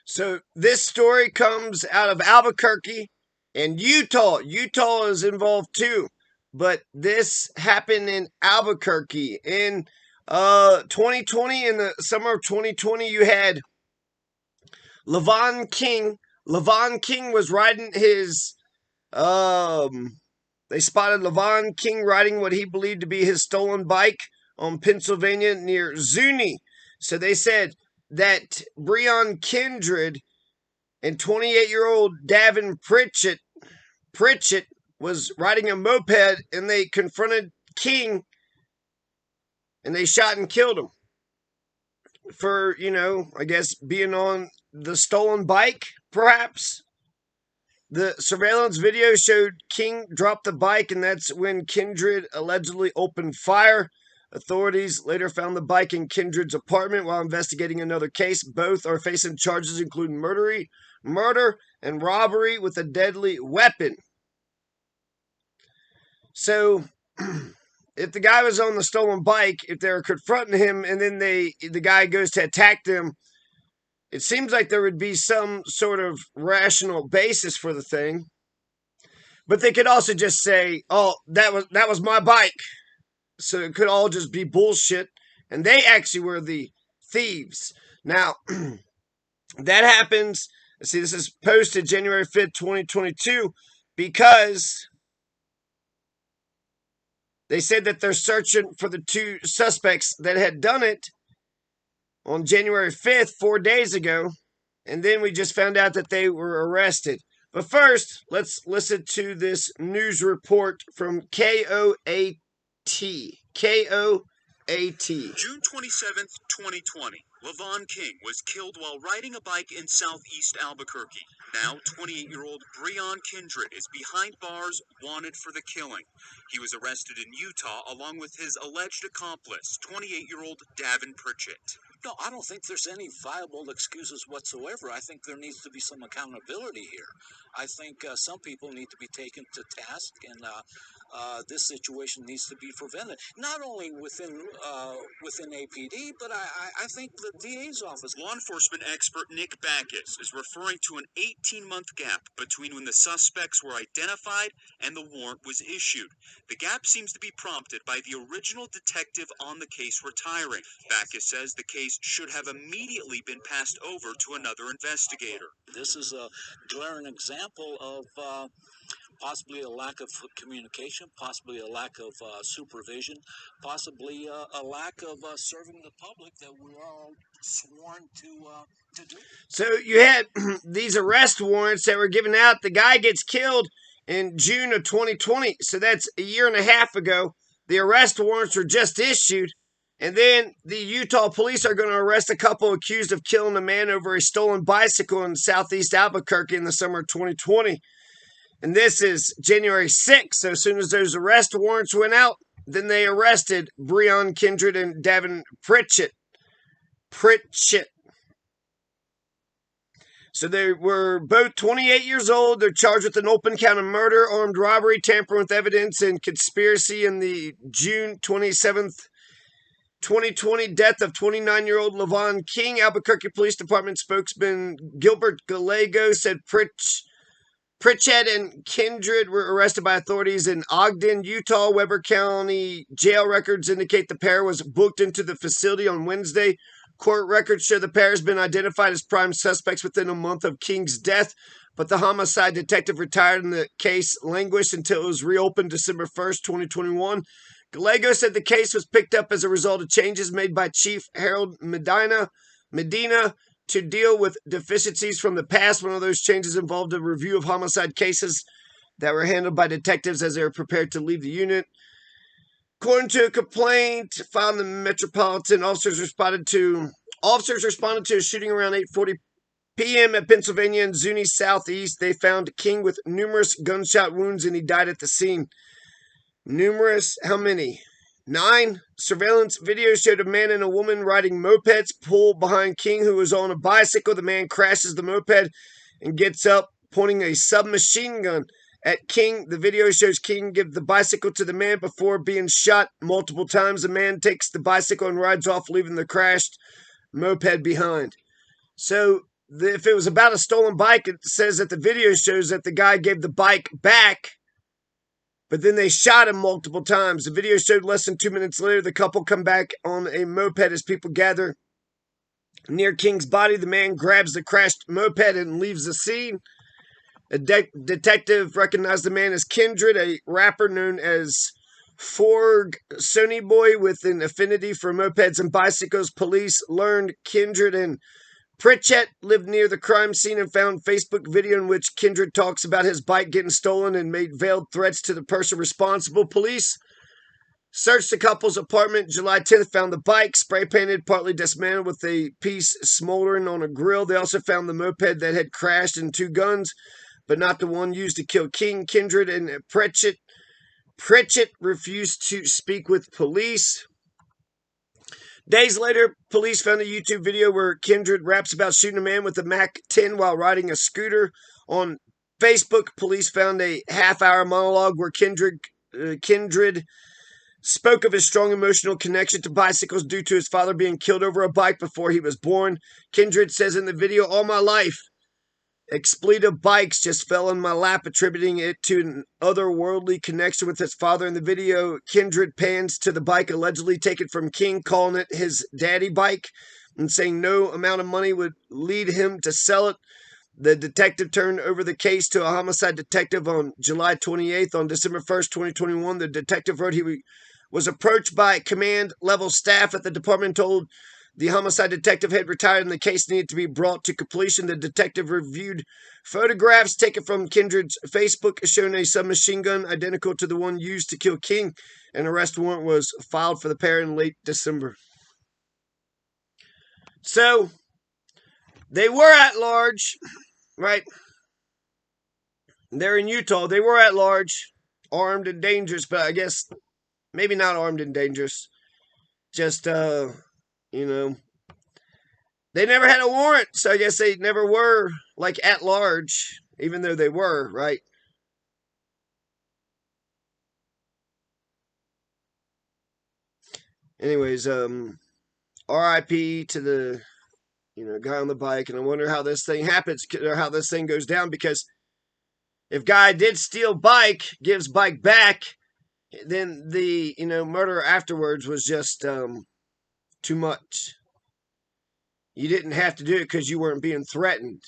So this story comes out of Albuquerque and Utah. Utah is involved too. But this happened in Albuquerque in 2020. In the summer of 2020, you had Lavon King. Lavon King was riding his they spotted Lavon King riding what he believed to be his stolen bike on Pennsylvania near Zuni. So they said that Breon Kindred and 28-year-old Davon Pritchett was riding a moped, and they confronted King and they shot and killed him for, I guess being on the stolen bike, perhaps. The surveillance video showed King drop the bike, and that's when Kindred allegedly opened fire. Authorities later found the bike in Kindred's apartment while investigating another case. Both are facing charges including murder and robbery with a deadly weapon. So, if the guy was on the stolen bike, if they were confronting him and then the guy goes to attack them, it seems like there would be some sort of rational basis for the thing. But they could also just say, "Oh, that was my bike." So it could all just be bullshit, and they actually were the thieves. Now, that happens. See, this is posted January 5th, 2022, because they said that they're searching for the two suspects that had done it on January 5th, 4 days ago, and then we just found out that they were arrested. But first, let's listen to this news report from KOAT. June 27th, 2020. Lavon King was killed while riding a bike in southeast Albuquerque. Now, 28-year-old Breon Kindred is behind bars, wanted for the killing. He was arrested in Utah along with his alleged accomplice, 28-year-old Davon Pritchett. No, I don't think there's any viable excuses whatsoever. I think there needs to be some accountability here. I think some people need to be taken to task, and this situation needs to be prevented. Not only within APD, but I think the DA's office. Law enforcement expert Nick Backus is referring to an 18-month gap between when the suspects were identified and the warrant was issued. The gap seems to be prompted by the original detective on the case retiring. Backus says the case should have immediately been passed over to another investigator. This is a glaring example of possibly a lack of communication, possibly a lack of supervision, possibly a lack of serving the public that we're all sworn to do. So you had these arrest warrants that were given out. The guy gets killed in June of 2020, so that's a year and a half ago. The arrest warrants were just issued, and then the Utah police are going to arrest a couple accused of killing a man over a stolen bicycle in southeast Albuquerque in the summer of 2020. And this is January 6th, so as soon as those arrest warrants went out, then they arrested Breon Kindred and Davon Pritchett. So they were both 28 years old. They're charged with an open count of murder, armed robbery, tampering with evidence, and conspiracy in the June 27th, 2020 death of 29-year-old Lavon King. Albuquerque Police Department spokesman Gilbert Gallego said Pritchett and Kindred were arrested by authorities in Ogden, Utah. Weber County jail records indicate the pair was booked into the facility on Wednesday. Court records show the pair has been identified as prime suspects within a month of King's death, but the homicide detective retired and the case languished until it was reopened December 1st, 2021. Gallego said the case was picked up as a result of changes made by Chief Harold Medina to deal with deficiencies from the past. One of those changes involved a review of homicide cases that were handled by detectives as they were prepared to leave the unit. According to a complaint filed in the Metropolitan, officers responded to a shooting around 8:40 p.m. at Pennsylvania and Zuni Southeast. They found King with numerous gunshot wounds, and he died at the scene. Numerous? How many? 9. Surveillance video showed a man and a woman riding mopeds pull behind King, who was on a bicycle. The man crashes the moped and gets up, pointing a submachine gun at King. The video shows King give the bicycle to the man before being shot multiple times. The man takes the bicycle and rides off, leaving the crashed moped behind. So if it was about a stolen bike, it says that the video shows that the guy gave the bike back, but then they shot him multiple times. The video showed less than 2 minutes later, the couple come back on a moped as people gather near King's body. The man grabs the crashed moped and leaves the scene. A detective recognized the man as Kindred, a rapper known as Forg Sony Boy with an affinity for mopeds and bicycles. Police learned Kindred and Pritchett lived near the crime scene and found Facebook video in which Kindred talks about his bike getting stolen and made veiled threats to the person responsible. Police searched the couple's apartment July 10th, found the bike spray painted, partly dismantled with a piece smoldering on a grill. They also found the moped that had crashed and 2 guns, but not the one used to kill King. Kindred and Pritchett refused to speak with police. Days later, police found a YouTube video where Kindred raps about shooting a man with a Mac 10 while riding a scooter. On Facebook, police found a half-hour monologue where Kindred spoke of his strong emotional connection to bicycles due to his father being killed over a bike before he was born. Kindred says in the video, "All my life, expletive bikes just fell in my lap," attributing it to an otherworldly connection with his father. In the video, Kindred pans to the bike allegedly taken from King, calling it his daddy bike and saying no amount of money would lead him to sell it. The detective turned over the case to a homicide detective on July 28th. On December 1st, 2021, the detective wrote he was approached by command level staff at the department, told the homicide detective had retired and the case needed to be brought to completion. The detective reviewed photographs taken from Kindred's Facebook showing a submachine gun identical to the one used to kill King. An arrest warrant was filed for the pair in late December. So, they were at large, right? They're in Utah. They were at large, armed and dangerous, but I guess maybe not armed and dangerous. Just, they never had a warrant, so I guess they never were, like, at large, even though they were, right? Anyways, RIP to the, guy on the bike, and I wonder how this thing happens, or how this thing goes down, because if guy did steal bike, gives bike back, then the, murder afterwards was just, too much. You didn't have to do it because you weren't being threatened.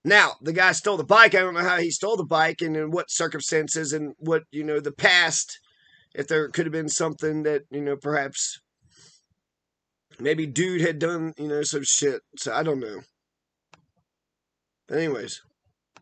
Now, the guy stole the bike. I don't know how he stole the bike and in what circumstances and what, the past, if there could have been something that, perhaps maybe dude had done, some shit. So I don't know. But anyways.